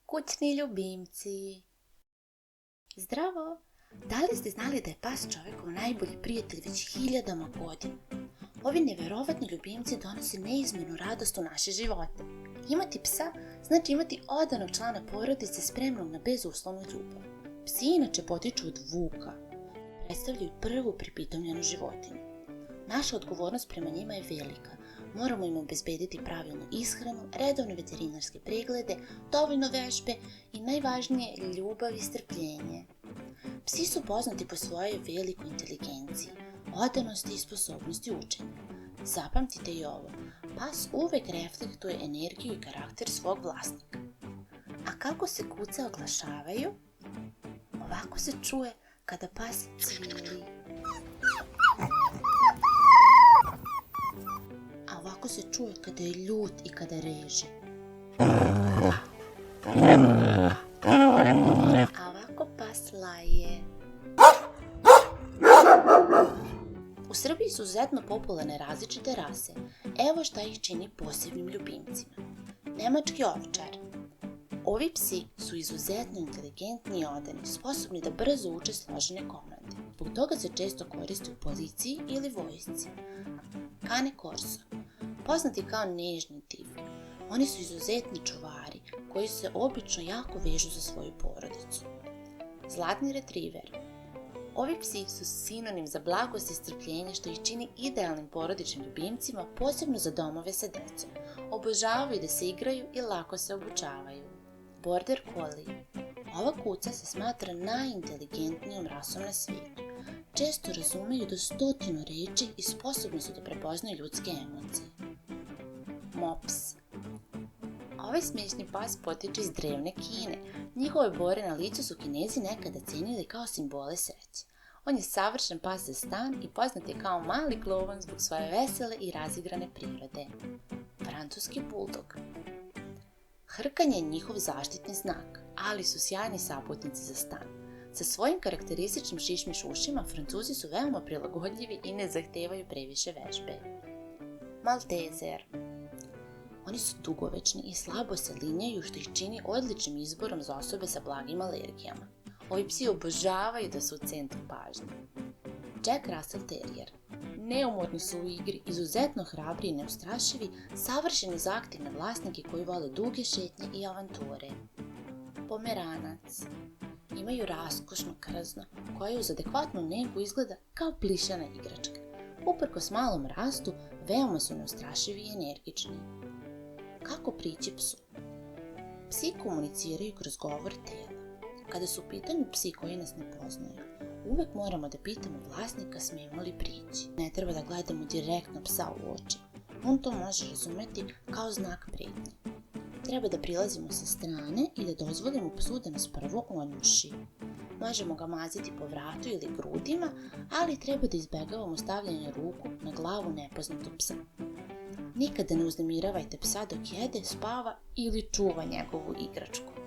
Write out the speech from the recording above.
Kućni ljubimci. Zdravo! Da li ste znali da je pas čovjekov najbolji prijatelj već hiljadama godina? Ovi nevjerovatni ljubimci donose neizmjernu radost u naše živote. Imati psa znači imati odanog člana porodice spremnog na bezuslovnu ljubav. Psi inače potiču od vuka. Predstavljaju prvu pripitomljenu životinju. Naša odgovornost prema njima je velika. Moramo im obezbediti pravilnu ishranu, redovne veterinarske preglede, dovoljno vežbe i najvažnije ljubav i strpljenje. Psi su poznati po svojoj velikoj inteligenciji, odanosti i sposobnosti učenja. Zapamtite i ovo, pas uvek reflektuje energiju i karakter svog vlasnika. A kako se kuce oglašavaju? Ovako se čuje kada pas cili. A ovako se čuje kada je ljut i kada reže. A ovako pas laje. U Srbiji su izuzetno popularne različite rase. Evo šta ih čini posebnim ljubimcima. Nemački ovčar. Ovi psi su izuzetno inteligentni i odani, sposobni da brzo uče složene komande. Zbog toga se često koriste u policiji ili vojsci. Cane Corso. Poznati kao nežni tip. Oni su izuzetni čuvari koji se obično jako vežu za svoju porodicu. Zlatni retriver. Ovi psi su sinonim za blagost i strpljenje što ih čini idealnim porodičnim ljubimcima, posebno za domove sa decom. Obožavaju da se igraju i lako se obučavaju. Border Collie. Ova kuca se smatra najinteligentnijom rasom na svijetu. Često razumeju do 100 reči i sposobni su da prepoznaju ljudske emocije. Mops. Ovaj smiješni pas potiče iz drevne Kine. Njihove bore na licu su Kinezi nekada cenili kao simbole sreće. On je savršen pas za stan i poznat je kao mali klovn zbog svoje vesele i razigrane prirode. Francuski buldog. Hrkanje je njihov zaštitni znak, ali su sjajni saputnici za stan. Sa svojim karakterističnim šišmiš ušima, Francuzi su veoma prilagodljivi i ne zahtevaju previše vežbe. Maltezer. Oni su dugovečni i slabo se linjaju što ih čini odličnim izborom za osobe sa blagim alergijama. Ovi psi obožavaju da su u centru pažnje. Jack Russell Terrier. Neumorni su u igri, izuzetno hrabri i neustrašivi, savršeni za aktivne vlasnike koji vole duge šetnje i avanture. Pomeranac. Imaju raskošno krzno koje uz adekvatnu negu izgleda kao plišana igračka. Uprkos malom rastu, veoma su neustrašivi i energični. Kako prići psu? Psi komuniciraju kroz govor tela. Kada su u pitanju psi koji nas ne poznaju, uvek moramo da pitamo vlasnika smijemo li prići. Ne treba da gledamo direktno psa u oči. On to može razumeti kao znak pretnje. Treba da prilazimo sa strane i da dozvolimo psu da nas prvo onjuši. Možemo ga maziti po vratu ili grudima, ali treba da izbegavamo stavljanje ruku na glavu nepoznatog psa. Nikada ne uznemiravajte psa dok jede, spava ili čuva njegovu igračku.